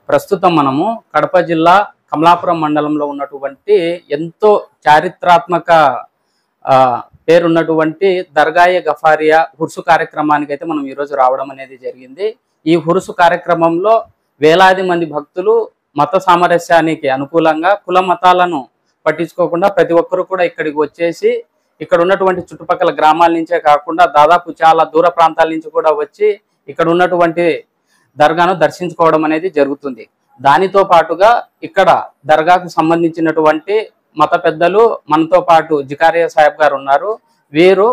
ప్రస్తుతం మనము కడప జిల్లా కమలాపురం మండలంలో ఉన్నటువంటి ఎంతో చారిత్రాత్మక పేరున్నటువంటి దర్గాయే గఫారియా హుర్సు కార్యక్రమానికి అయితే మనం ఈరోజు రావడం అనేది జరిగింది. ఈ హుర్సు కార్యక్రమంలో వేలాది మంది భక్తులు మత సామరస్యానికి అనుకూలంగా కుల మతాలను పట్టించుకోకుండా ప్రతి ఒక్కరు కూడా ఇక్కడికి వచ్చేసి ఇక్కడ ఉన్నటువంటి చుట్టుపక్కల గ్రామాల నుంచే కాకుండా దాదాపు చాలా దూర ప్రాంతాల నుంచి కూడా వచ్చి ఇక్కడ ఉన్నటువంటి దర్గాను దర్శించుకోవడం అనేది జరుగుతుంది. దానితో పాటుగా ఇక్కడ దర్గాకు సంబంధించినటువంటి మత పెద్దలు మనతో పాటు జికారియా సాహెబ్ గారు ఉన్నారు. వీరు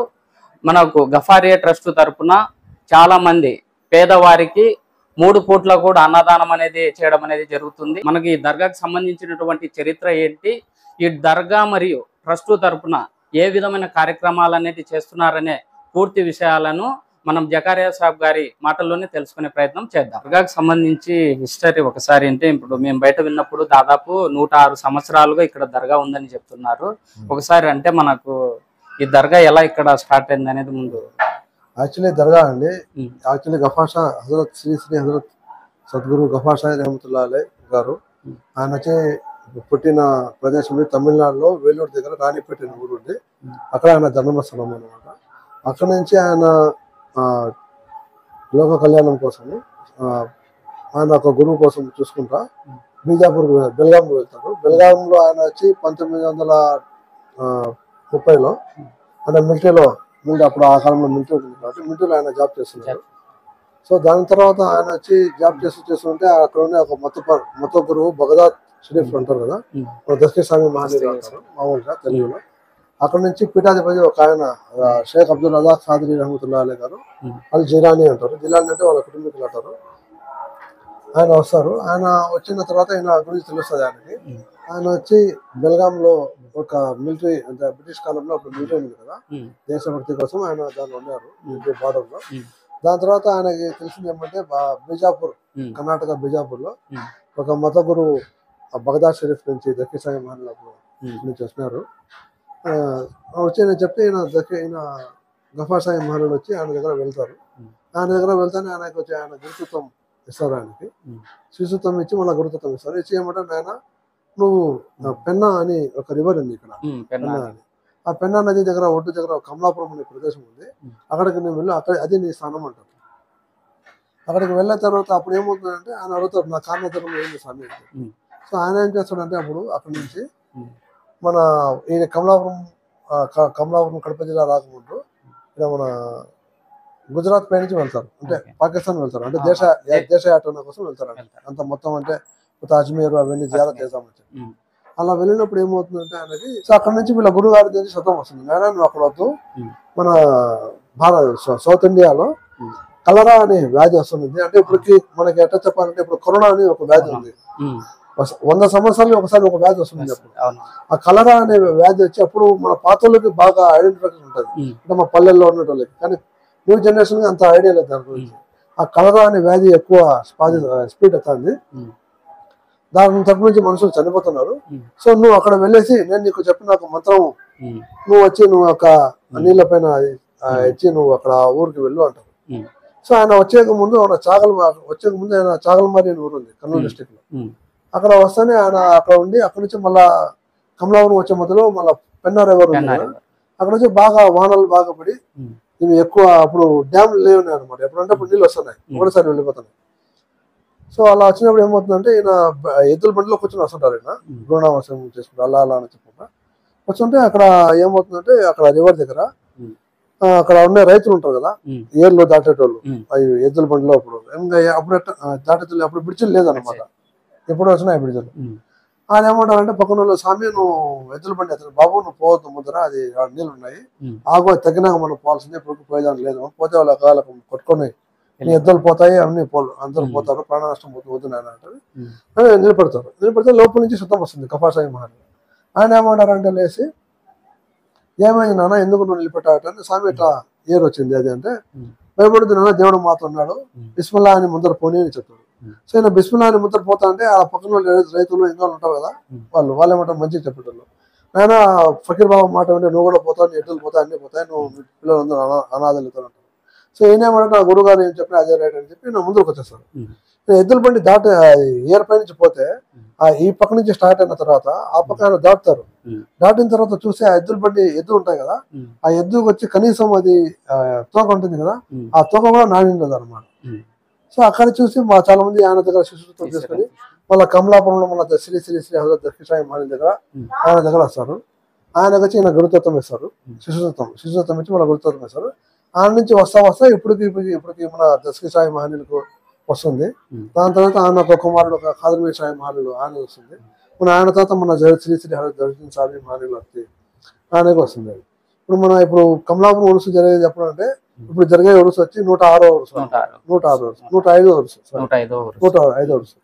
మనకు గఫారియా ట్రస్ట్ తరపున చాలా మంది పేదవారికి 3 పూట్ల కూడా అన్నదానం అనేది చేయడం అనేది జరుగుతుంది. మనకి ఈ దర్గాకు సంబంధించినటువంటి చరిత్ర ఏంటి, ఈ దర్గా మరియు ట్రస్ట్ తరపున ఏ విధమైన కార్యక్రమాలు అనేది చేస్తున్నారనే పూర్తి విషయాలను మనం జకారియా సాహెబ్ గారి మాటల్లోనే తెలుసుకునే ప్రయత్నం చేద్దాం. దర్గాకు సంబంధించి హిస్టరీ ఒకసారి అంటే ఇప్పుడు మేము బయట విన్నప్పుడు దాదాపు 106 సంవత్సరాలుగా ఇక్కడ దర్గా ఉందని చెప్తున్నారు. ఒకసారి అంటే మనకు ఈ దర్గా ఎలా ఇక్కడ స్టార్ట్ అయింది అనేది ముందు. యాక్చువల్లీ దర్గా అండి, యాక్చువల్లీ గఫాషా హజరత్ శ్రీ హజరత్ సద్గురు గఫాషా రహమతుల్లా అలైహి గారు ఆయన వచ్చి పుట్టిన ప్రదేశం తమిళనాడులో వేలూరు దగ్గర రాణిపేట ఊరు ఉంది. అక్కడ ఆయన జన్మస్థలం అనమాట. అక్కడ నుంచి ఆయన లోక కళ్యాణం కోసం ఆయన ఒక గురువు కోసం చూసుకుంటా బీజాపూర్ బెల్గాంకు వెళ్తారు. బెల్గాంలో ఆయన వచ్చి 1930లో ఆయన మిలిటరీలో అప్పుడు ఆ కాలంలో మిలిటరీ ఉంది కాబట్టి మిలిటరీలో ఆయన జాబ్ చేస్తున్నారు. సో దాని తర్వాత ఆయన వచ్చి జాబ్ చేస్తుంటే అక్కడ ఉన్న ఒక మత గురువు బగదాద్ షరీఫ్ అంటారు కదా, దస్తగిరి స్వామి మహానీరు అంటారు మామూలుగా తెలుగులో. అక్కడ నుంచి పీఠాధిపతి ఒక ఆయన షేక్ అబ్దుల్ రజాక్ ఖాద్రీ రహమతుల్లా అలైహి గారు, వాళ్ళు జిలానీ అంటారు. జిలానీ అంటే వాళ్ళ కుటుంబీకులు అంటారు. ఆయన వస్తారు. ఆయన వచ్చిన తర్వాత ఆయన గురించి తెలుస్తుంది ఆయనకి. ఆయన వచ్చి బెల్గాంలో ఒక మిలిటరీ అంటే బ్రిటిష్ కాలంలో అప్పుడు మిలిటరీ ఉంది కదా, దేశభక్తి కోసం ఆయన దానిలో ఉన్నారు మిలిటరీ బార్డర్ లో. దాని తర్వాత ఆయనకి తెలిసింది ఏమంటే బీజాపూర్, కర్ణాటక బీజాపూర్ లో ఒక మత గురువు బగదాద్ షరీఫ్ నుంచి దస్తగిరి స్వామి మహానీరు నుంచి వస్తున్నారు. వచ్చి నేను చెప్తే ఈయన గఫార్ సాహెబ్ మహానీరు వచ్చి ఆయన దగ్గర వెళ్తారు. ఆయన దగ్గర వెళ్తానే ఆయనకి వచ్చి ఆయన గురుతత్వం ఇస్తారు. ఆయనకి శిశుత్వం ఇచ్చి మళ్ళీ గురుతత్వం ఇస్తారు. ఇచ్చి ఏమంటే ఆయన నువ్వు పెన్నా అని ఒక రివర్ ఉంది ఇక్కడ, పెన్నా అని. ఆ పెన్నా నది దగ్గర ఒడ్డు దగ్గర కమలాపురం అనే ప్రదేశం ఉంది. అక్కడికి నేను వెళ్ళి అక్కడ అది నీ స్థానం అంటారు. అక్కడికి వెళ్ళిన తర్వాత అప్పుడు ఏమవుతుందంటే ఆయన అడుగుతారు నా కారణతరం ఏంటి స్వామి అంటే. సో ఆయన ఏం చేస్తాడంటే అప్పుడు అక్కడి నుంచి మన ఈ కమలాపురం కడప జిల్లా రాకముందు ఇక్కడ మన గుజరాత్ పై నుంచి వెళ్తారు, అంటే పాకిస్తాన్ వెళ్తారు, అంటే దేశయాత్ర కోసం వెళ్తారు. అంత మొత్తం అంటే అజ్మీర్ అవన్నీ జియారత్ చేద్దామని చెప్పి అలా వెళ్ళినప్పుడు ఏమవుతుందంటే ఆయనకి సో అక్కడ నుంచి వీళ్ళ గురువు గారి నుంచి శతం వస్తుంది. నేనా నువ్వు అక్కడ వద్దు, మన సౌత్ ఇండియాలో కలరా అనే వ్యాధి వస్తుంది. అంటే ఇప్పటికి మనకి ఎట్లా చెప్పాలంటే ఇప్పుడు కరోనా అనే ఒక వ్యాధి ఉంది. 100 సంవత్సరాలు ఒకసారి ఒక వ్యాధి వస్తుంది. అప్పుడు ఆ కలరా అనే వ్యాధి వచ్చి అప్పుడు మన పాతోళ్ళకి బాగా ఐడెంటిఫికేషన్ ఉంటుంది, అంటే మా పల్లెల్లో ఉన్నటోళ్ళకి. కానీ న్యూ జనరేషన్ కి అంత ఐడియా లేదు దాని గురించి. ఆ కలరా అనే వ్యాధి ఎక్కువ స్పీడ్ అవుతుంది. దాని తరపు నుంచి మనుషులు చనిపోతున్నారు. సో నువ్వు అక్కడ వెళ్ళేసి నేను నీకు చెప్పిన ఒక మంత్రం నువ్వు వచ్చి నువ్వు ఒక నీళ్ళ పైన ఇచ్చి నువ్వు అక్కడ ఊరికి వెళ్ళు అంటారు. సో ఆయన వచ్చేక ముందు ఆయన చాగల్మారి అని ఊరు ఉంది కర్నూలు డిస్టిక్ లో. అక్కడ వస్తానే ఆయన అక్కడ ఉండి అక్కడ నుంచి మళ్ళా కమలాపురం వచ్చే మధ్యలో మళ్ళీ పెన్నా రివర్ ఉంది. అక్కడ నుంచి బాగా వానలు బాగా పడి ఇవి ఎక్కువ అప్పుడు డ్యామ్ లేవున్నాయి అనమాట. ఎప్పుడంటే అప్పుడు నీళ్ళు వస్తున్నాయి, ఒకటిసారి వెళ్ళిపోతున్నాయి. సో అలా వచ్చినప్పుడు ఏమవుతుందంటే ఈయన ఎద్దుల బండిలో కూర్చొని వస్తుంటారు. ఈయన గృహనావాసం చేసుకుంటారు అలా అలా అని చెప్పుకుంటా వస్తుంటే అక్కడ ఏమవుతుందంటే అక్కడ రివర్ దగ్గర అక్కడ ఉండే రైతులు ఉంటారు కదా, ఏర్లు దాటేటోళ్ళు అవి ఎద్దుల బండిలో. అప్పుడు అప్పుడు దాటేటోళ్ళు అప్పుడు బ్రిడ్జిలు లేదనమాట, ఎప్పుడు వచ్చినాయి బ్రిడ్జిలు. ఆయన ఏమంటారంటే పక్కన వాళ్ళు స్వామి నువ్వు ఎద్దుల బండి ఎత్తాను బాబు, నువ్వు పోవద్దు ముందర, అది నీళ్ళు ఉన్నాయి ఆగు, తగ్గినాక మనం పోవాల్సిందే, ఇప్పుడు పోయేదాన్ని లేదు, పోతే వాళ్ళ కాళ్ళకు కొట్టుకొని నీ ఎద్దులు పోతాయి అన్ని అందరూ పోతారు, ప్రాణ నష్టం పోతుంది అని అంటారు. నిలబెడితే లోపల నుంచి శుద్ధం వస్తుంది గఫార్ సాహెబ్ మహానీరు. ఆయన ఏమంటారంటే లేసి ఏమైంది నాన్న ఎందుకు నువ్వు నిలబెట్టాలంటే స్వామి ఇట్లా ఏరు వచ్చింది అది అంటే భయపడుతు నాన్న దేవుడు మాతో ఉన్నాడు బిస్మిల్లా అని ముందర పోనీ అని చెప్తాడు. సో ఈయన బిస్మిల్లా అని ముందర పోతా అంటే ఆ పక్కన రైతులు ఇంకా ఉంటారు కదా వాళ్ళు ఏమంటారు మంచిగా చెప్పేటోళ్ళు. ఆయన ఫకీర్ బాబా మాట అంటే నువ్వు కూడా పోతావు, నీ ఎద్దులు పోతాయి, అన్ని పోతాయి, నువ్వు పిల్లలందరూ అనాథలు అవుతారు. సో ఏమేమంటే నా గురువు గారు ఏం చెప్పిన అదే రైట్ అని చెప్పి నా ముందుకు వచ్చేస్తాను. ఉమ్. ఎద్దుల బండి ఏర్ పై నుంచి పోతే ఈ పక్క నుంచి స్టార్ట్ అయిన తర్వాత ఆ పక్క ఆయన దాటుతారు. దాటిన తర్వాత చూస్తే ఆ ఎద్దుల బండి ఎద్దు ఉంటాయి కదా, ఆ ఎద్దుకు వచ్చి కనీసం అది తోక ఉంటుంది కదా, ఆ తోక కూడా నానిండదు అనమాట. సో అక్కడ చూసి మా చాలా మంది ఆయన దగ్గర శిశుత్వం తీసుకొని మళ్ళీ కమలాపురంలో మన శ్రీ శ్రీ శ్రీ హజరత్ దర్శిసాయి మహల్ దగ్గర ఆయన దగ్గర వస్తారు. ఆయనకు వచ్చి ఈయన గురుతత్వం ఇస్తారు, శిశుత్వం ఇచ్చి మన గురుతత్వం ఇస్తారు. ఆయన నుంచి వస్తా ఇప్పటికి మన దర్శిసాయి మహనీయులకు వస్తుంది. దాని తర్వాత ఆయన ఒక కుమారుడు ఒక ఖాదర్మీ సాయి మహనీయులు ఆయన వస్తుంది. మన ఆయన తర్వాత మన శ్రీ శ్రీ హజరత్ దర్శిన్ సాయి మహనీయులు వస్తే ఆయనకు వస్తుంది. ఇప్పుడు కమలాపురం ఉరుసు జరిగేది ఎప్పుడు అంటే ఇప్పుడు జరిగే ఉరుసు వచ్చి 106వ ఉరుసు, 105వ ఉరుసు.